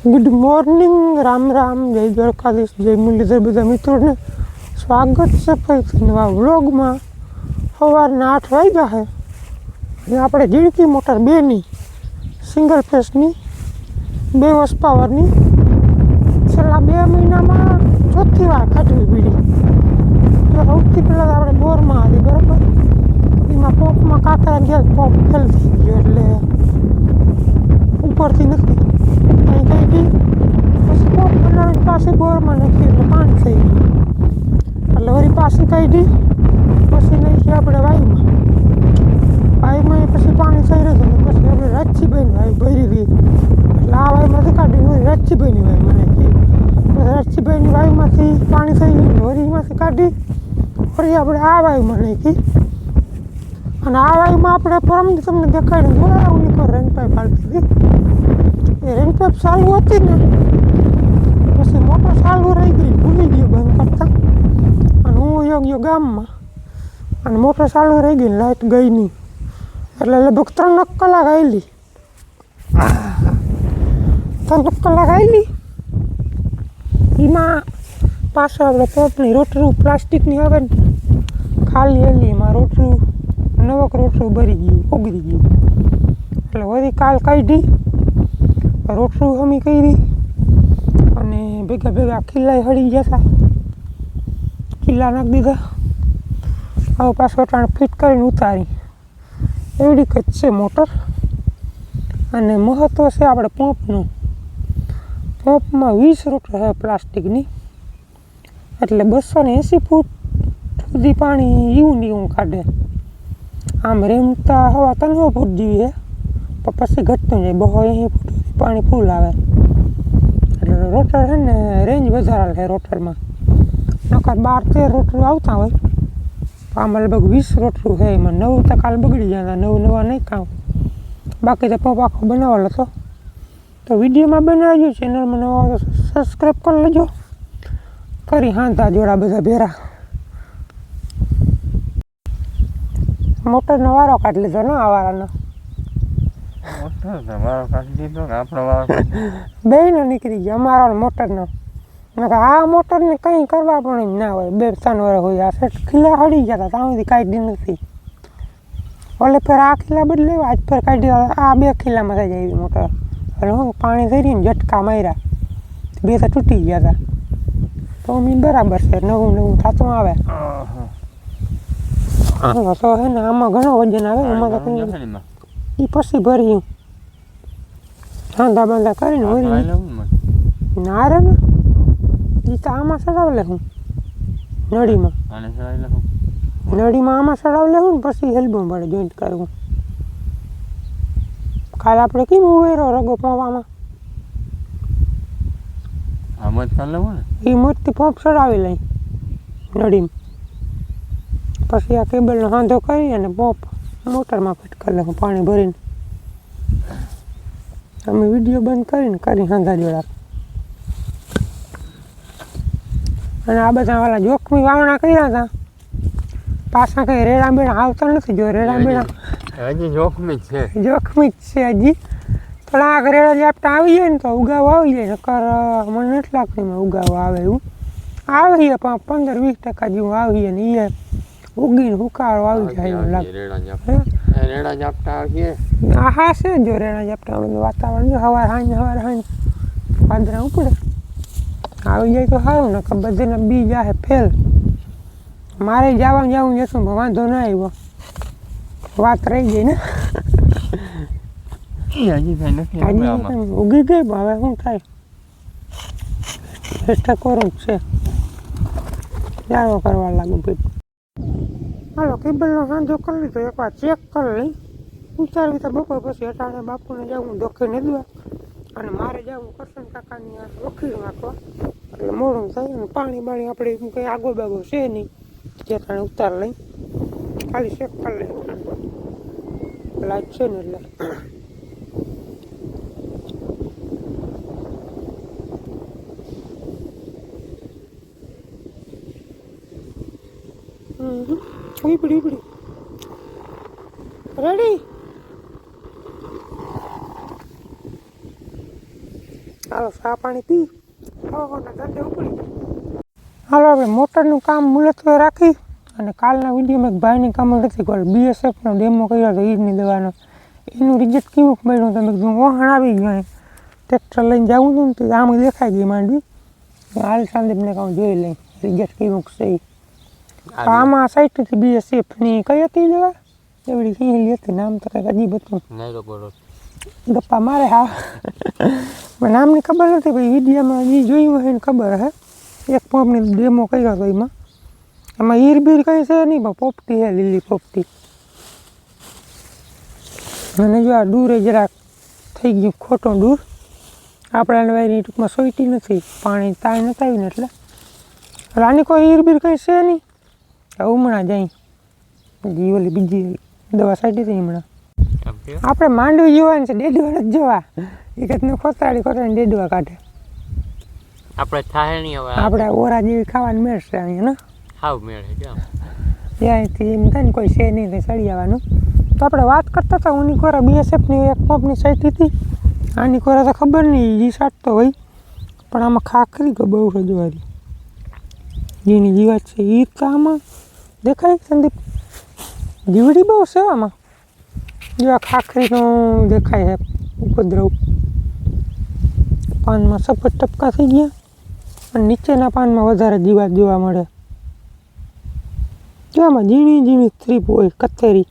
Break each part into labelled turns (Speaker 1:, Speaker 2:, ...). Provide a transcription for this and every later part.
Speaker 1: Good morning, Ram Ram, જય દ્વારકાધીશ, જય મુરલીધર બધા મિત્રોને સ્વાગત છે ફરીથી નવા વ્લોગમાં. સવારના 8 વાગ્યા છે અને આપણે જીણકી મોટર 2ની સિંગલ ફેસની 2 હોર્સ પાવરની છેલ્લા 2 મહિનામાં ચોથી વાર કાઢવી પડી. તો સૌથી પહેલાં તો આપણે બોરમાં હતી, બરાબર. એમાં પંપમાં કાંકરા ગયા, પંપ ફેલ થઈ ગયો એટલે ઉપરથી નથી કઈ ગઈ. પછી પંપ બનાવીને પાછી બોરમાં નાખી એટલે પાણી થઈ ગયું. એટલે વળી પાછી કાઢી, પછી નાખી આપણે વાયુમાં પછી પાણી થઈ રહ્યું. પછી આપણે રાજસીભાઈની વાયુ ભરી હતી એટલે આ વાયુમાંથી કાઢીને વળી રાજસીભાઈની વાયુમાં નાખી. પછી રાજસીભાઈની વાયુમાંથી પાણી થઈ ગયું એટલે વળી એમાંથી કાઢી ફરી આપણે આ વાયુમાં નાખી. અને આ વાયુમાં આપણે પરમથી તમને દેખાડીને બોલાવું નીકળો રેન પાઇપ હાલતી હતી. એ રેન પાઇપ ચાલુ હતી ને પછી મોટર ચાલુ રહી ગઈ, ભૂલી ગયો બંધ કરતા. અને હું ગયો ગામમાં અને મોટર ચાલુ રહી ગઈ, લાઇટ ગઈ નહીં. એટલે લગભગ 3 કલાક આવેલી, 3 કલાક આવેલી. એમાં પાછળ આપણે પંપની રોટરું પ્લાસ્ટિકની આવે ને ખાલી એલી, એમાં રોટરું નવક રોટરું ભરી ગયું, ઓગળી ગયું. એટલે વળી કાલ કાઢી રોટરું હમી કરી અને ભેગા ભેગા ખીલ્લા હળી ગયા હતા, ખીલ્લા નાખી દીધા. હવે પાછો ટાણ ફિટ કરીને ઉતારી. એવડી જ છે મોટર. અને મહત્ત્વ છે આપણે પંપનું. પંપમાં 20 રોટર છે પ્લાસ્ટિકની, એટલે 280 ફૂટ સુધી પાણી એવું ને એવું કાઢે. આમ રેમતા હવા 300 ફૂટ જેવી છે, પણ પછી ઘટતું જાય, 280 ફૂટ સુધી પાણી ફૂલ આવે. એટલે રોટર છે ને રેન્જ વધારે છે રોટરમાં. નકર 12-13 રોટરું આવતા હોય, આમાં લગભગ 20 રોટરું છે. એમાં 9 તો કાલ બગડી જતા, 9 નવા નહીં કામ. બાકી તો પંપ આખો બનાવેલો હતો. તો વિડીયોમાં બનાવજો, ચેનલમાં નવા તો સબસ્ક્રાઈબ કરી લેજો. કરી હાંધા જોડા બધા ભેરા. મોટરનો વારો કાઢી લીધો ને આવારાનો. બેયનો નીકળી ગયો, અમારો મોટરનો. આ મોટરને કંઈ કરવા પણ ના હોય, 2-3 વર્ષ હોય. આ સેટ ખીલા હળી ગયા હતા, ત્યાં સુધી કાઢી નથી. ઓલે ફેર આ ખીલા બદલે, આજ ફેર કાઢી. આ 2 ખીલામાં થઈ જાય એવી મોટર. એટલે હું પાણી થઈ રહ્યું ને ઝટકા માર્યા, 2 તો તૂટી ગયા હતા. તો અમી બરાબર છે, નવું થતું આવે. તો હે ને આમાં ઘણો વજન આવે. એમાં તો એ પછી ભર્યું હાંધા બાંધા કરીને ભરી ના રે ને એ તો આમાં ચડાવ લે હું નળીમાં આમાં ચડાવ લેવું ને પછી હેલ્બું પડે જોઈન્ટ કરવું. કાલે આપણે કેમ ઉવેરો રગો પવામાં એ મોટી પંપ ચડાવી લઈ નળીમાં. પછી આ કેબલનો હાંધો કરી અને પંપ મોટરમાં ફિટ કરી લઉં પાણી ભરીને. અમે વિડીયો બંધ કરી હાંધા જોડા. અને આ બધા વાળા જોખમી વાવણા કર્યા હતા, પાછા કંઈ રેડા બેડા આવતા નથી. જો રેડા બેડા
Speaker 2: હજી જોખમી જ છે
Speaker 1: હજી. થોડાક રેડા ઝાપટા આવી જાય ને તો ઉગાવો આવી જાય. નકર મને નથી લાગતું એમાં ઉગાવો આવે એવું. આવીએ પણ 15-20% જેવું આવીએ ને એ ઉગીને હુકાળો આવી જાય એવું લાગે.
Speaker 2: રેડા ઝાપટા આવીએ
Speaker 1: હા છે જો રેડા ઝાપટા. વાતાવરણ સવાર સાંજ વાદળા ઉપડે આવી જાય તો સારું. નકર બધાને બી જાય ફેલ. મારે જવું જશું વાંધો ના આવ્યો, વાત રહી ગઈ ને. ઉગી ગઈ હવે શું થાય, ચેષ્ટા કરું છે જાણો કરવા લાગુ. હાલો કેબલનો સાંધો કરી લીધો, એકવાર ચેક કરી લઈ. ઉતારવી તો બપોર પછી અટાણે બાપુને જવું દોખીને દવા. અને મારે જવું કરશન કાકાની વખીલ નાખવા, એટલે મોડું થાય. અને પાણી બાણી આપણે કંઈ આગો બાગો છે નહીં, જે તાણે ઉતાર લઈ ખાલી ચેક કરી લઈ. લાઈટ છે ને એટલે ઉપડી રેડી. ચાલો ચા પાણી પી ખાવાના ધંધે ઉપડી જાય. હાલો આપણે મોટરનું કામ મુલતવે રાખી અને કાલના વિડીયોમાં એક ભાઈની કમેન્ટ હતી કે BSFનો ડેમો કર્યો હતો ઈડની દવાનો, એનું રિઝલ્ટ કેવું મળ્યું તમે કીધું વહાણ આવી ગયું ટ્રેક્ટર લઈને જવું હતું ને તો આમ દેખાઈ ગઈ માંડવી. હાલ સંદીપને કહું જોઈ લઈ રિઝલ્ટ કેવું છે. આમાં સાઈટ હતી BSFની કઈ હતી દવા એવડી હિંગલી હતી, નામ તો કંઈક અજીબ હતું, ગપ્પા મારે હા પણ નામની ખબર નથી ભાઈ, વિડીયોમાં જે જોયું હોય એને ખબર હે. એક પંપની ડેમો કર્યો હતો એમાં ઈર બીર કંઈ છે નહીં પણ પોપટી છે, લીલી પોપટી. અને જો આ દૂરે જરાક થઈ ગયું ખોટું દૂર, આપણા વાયરની ટૂંકમાં સોઈટી નથી, પાણી તાઈ નથી આવીને એટલે આની કોઈ ઈર બીર કંઈ છે નહીં. હમણાં જાય હજી ઓલી બીજી દવા સાઈટી હતી હમણાં. આપણે માંડવી જોવાની છે, ડેડવા નથી જોવા. એ કંઈક ખોતરાડી ડેડવા કાઢે.
Speaker 2: આપણે થાય નહીં હવે,
Speaker 1: આપણે ઓરા જેવી ખાવાની મેળશે અહીંયા ને
Speaker 2: હાવ મેળે
Speaker 1: ત્યાંથી એમ થાય ને કોઈ છે નહીં થાય સળી આવવાનું. તો આપણે વાત કરતા હતા ઉની કોરા BSFની એક પંપની સાઈટ હતી, આની કોરા તો ખબર નહીં જી સાટતો હોય, પણ આમાં ખાખરી કે બહુ રજવારી જેની જીવાત છે એ તો આમાં દેખાય. સંદીપ જીવડી બહુ છે આમાં, જો આ ખાખરીનો દેખાય છે ઉપદ્રવ. પાનમાં સફેદ ટપકા થઈ ગયા અને નીચેના પાનમાં વધારે જીવાત જોવા મળે. જો આમાં ઝીણી ઝીણી થ્રીપ હોય કથેરી.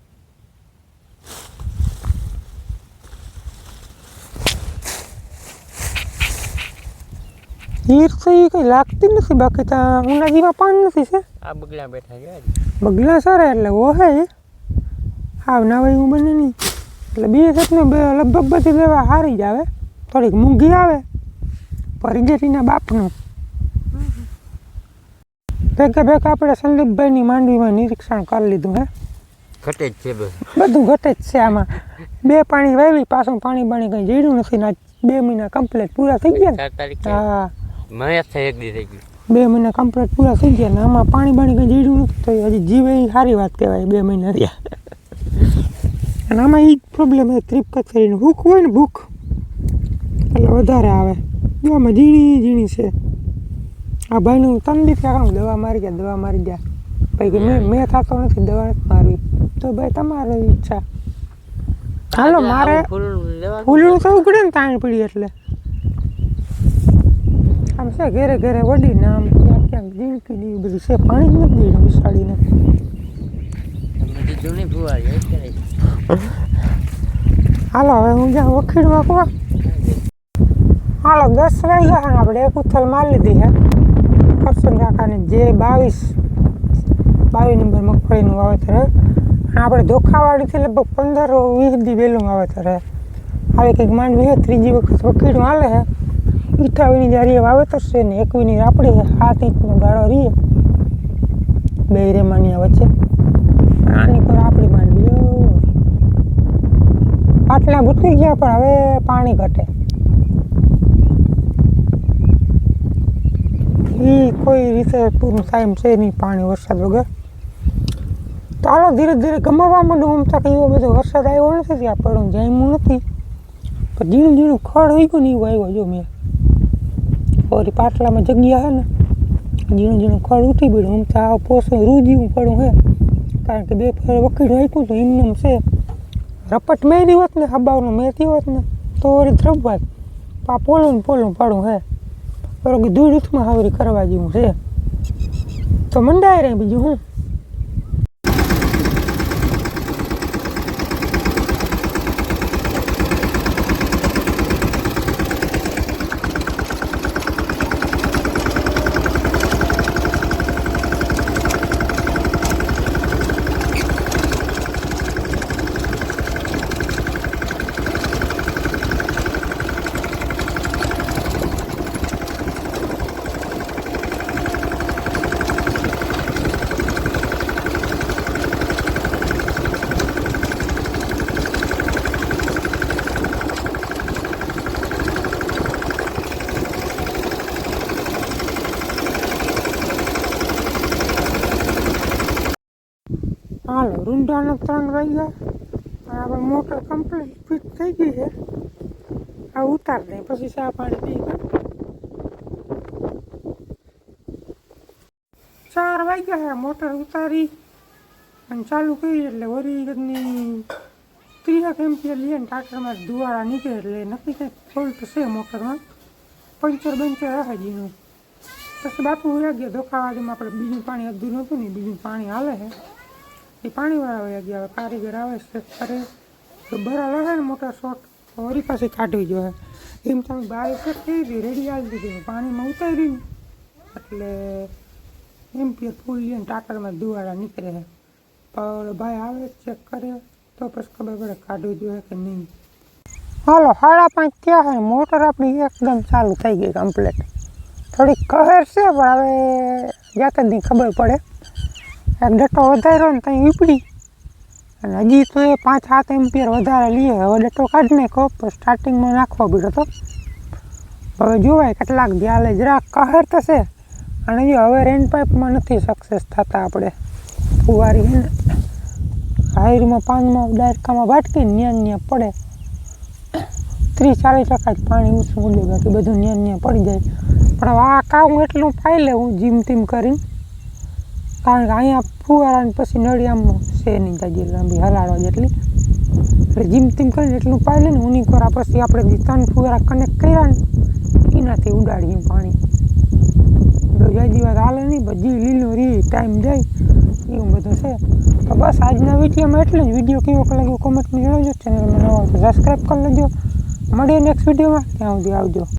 Speaker 1: હીર તો એ કંઈ લાગતી નથી, બાકી ત્યાં ઉના જેવા પાન નથી છે.
Speaker 2: આ બગલા બેઠા છે,
Speaker 1: બગલા સારા એટલે ઓહે હાવ ના હોય એવું બને નહીં. એટલે BSFને લગભગ બધી દવા સારી જ આવે, થોડીક મૂંઘી આવે પરિજેટીના બાપનું. ભેગા ભેગા આપણે સંદીપભાઈની માંડવીમાં નિરીક્ષણ કરી લીધું હે.
Speaker 2: ઘટે જ છે
Speaker 1: બધું ઘટે જ છે આમાં. 2 પાણી વાવી પાછું પાણી કંઈ જડ્યું નથી ને 2 મહિના કમ્પ્લીટ પૂરા થઈ ગયા ને. હા
Speaker 2: મેં થઈ એક દી થઈ ગયું,
Speaker 1: 2 મહિના કમ્પ્લીટ પૂરા થઈ ગયા ને આમાં પાણી કંઈ જડ્યું નથી તો હજી જીવે એ સારી વાત કહેવાય. 2 મહિના રહ્યા અને આમાં એ જ પ્રોબ્લેમ છે, ત્રીપ કથેરીનું ભૂખ હોય ને ભૂખ એટલે વધારે આવે. જો આમાં ઝીણી ઝીણી છે. આ ભાઈનું 3 દી થયા દવા મારી ગયા ભાઈ કે મેં થતો નથી દવા નથી મારવી. તો ભાઈ તમારી ઈચ્છા. હાલો મારે ફૂલનું તો ઉગડે ને તાણ પડી એટલે આમ છે ઘેરે ઘેરે વડીને આમ ક્યાંક ક્યાંક જીણકી ને એવી બધી છે, પાણી જ નથી દીધું વિસાડીને. હાલો હવે હું જ્યાં વખીડમાં કહો. હાલો 10 વાગ્યા ને આપણે એક ઉથલ મારી લીધી હે કરશન કાકાને, જે 22 નંબર મગફળીનું વાવેતર હે. અને આપણે ધોખાવાળીથી લગભગ 15-20 દી વહેલું વાવેતર હે. હવે કંઈક માંડવી હે, 3જી વખત વખીડું હાલે હે. 28ની જારીએ વાવેતર છે ને 21ની આપણી છે, 7 ઇંચનો ગાળો રહીએ 2 રેમાનિયા વચ્ચે. આની પર આપણી માંડવી પાટલા ભૂતી ગયા પણ હવે પાણી ઘટે. એ કોઈ રીતે પૂરું થાય એમ છે નહીં પાણી વરસાદ વગર. તો હાલો ધીરે ધીરે ગમાવા માંડું. આમ તક એવો બધો વરસાદ આવ્યો નથી, ત્યાં પડું જામ્યું નથી, પણ ઝીણું ઝીણું ખડ હોય ગયું ને એવું આવ્યો. જો મેં ઓરી પાટલામાં જગ્યા હે ને ઝીણું ઝીણું ખડ ઉઠી પડ્યું. આમ તો આ પોસું રૂ જેવું પડું હે, કારણ કે 2 ફેર વખીડું આપ્યું તો એમને છે. રપટ મેરી હોત ને હબાવનું મેથી હોત ને તો વળી દ્રબવાત. આ પોલું ને પોલું પડું હે, બરોબર ધૂળ ઉથમાં હાવરી કરવા જેવું છે. તો મંડાય રહે બીજું હું. હાલો રૂંઢાના 3 વાગ્યા અને આપણે મોટર કમ્પ્લીટ ફિટ થઈ ગઈ છે. આ ઉતાર દે પછી ચા પાણી પી ગયો 4 વાગ્યા હે મોટર ઉતારી અને ચાલુ કરી એટલે વરી ની 30 એમ્પિયર લઈએ ને ટ્રેક્ટરમાં ધુવાળા નીકળે એટલે નક્કી કંઈક ફોલ્ટ છે મોટરમાં પંચર હશે જીનું પછી બાપુ વયા ગયા ધોખાવાડીમાં આપણે બીજું પાણી અધૂર નહોતું ને બીજું પાણી હાલે છે એ પાણીવાળા વયા ગયા હવે કારીગર આવે ચેક કરે તો બરાબર હે ને મોટર શોર્ટ તો વળી પાછી કાઢવી જોઈએ એમ તમે બારે ચેક થઈ ગઈ રેડી આવી દીધી પાણીમાં ઉતારી ને એટલે એમ્પિયર ફૂલ લઈએ ને ટાટરમાં ધુવાળા નીકળે છે પણ ભાઈ આવે ચેક કરે તો પછી ખબર પડે કાઢવી જોઈએ કે નહીં હાલો 5:30 થયા છે મોટર આપણી એકદમ ચાલુ થઈ ગઈ કમ્પ્લીટ થોડીક કહેર છે પણ હવે જાતની ખબર પડે એક ડટ્ટો વધાર્યો ને ત્યાં ઉપડી અને હજી તો એ 5-7 એમ્પિયર વધારે લઈએ હવે ડટ્ટો કાઢી નાખો પણ સ્ટાર્ટિંગમાં નાખવો પડ્યો તો હવે જોવાય કેટલાક ધ્યાલે જરાક કહેર તો છે અને જો હવે રેન પાઇપમાં નથી સક્સેસ થતા આપણે ફુવારી હાયરમાં પાનમાં ડાયરકામાં વાટકીને ન્યા પડે 30-40% જ પાણી ઊંચું ઉડે બાકી બધું ન્યા પડી જાય પણ હવે આ કામ એટલું પાઈ લે હું જીમ તીમ કરીને કારણ કે અહીંયા ફુવારાને પછી નળિયામાં છે નહીં તાજી લાંબી હલાડો જેટલી એટલે જીમ તીમ કરીને એટલું પાઈ લે ને ઉની કોરા પછી આપણે જે 3 ફુવારા કનેક્ટ કર્યા ને એનાથી ઉડાડીએ પાણી જાજી વાત હાલે નહીં બધી લીલો રી ટાઈમ જાય એવું બધું છે તો બસ આજના વિડીયોમાં એટલે જ વિડીયો કેવો લાગ્યો કોમેન્ટમાં જણાવજો ચેનલમાં નવા તો સબસ્ક્રાઈબ કરી લેજો મળીએ નેક્સ્ટ વિડીયોમાં ત્યાં સુધી આવજો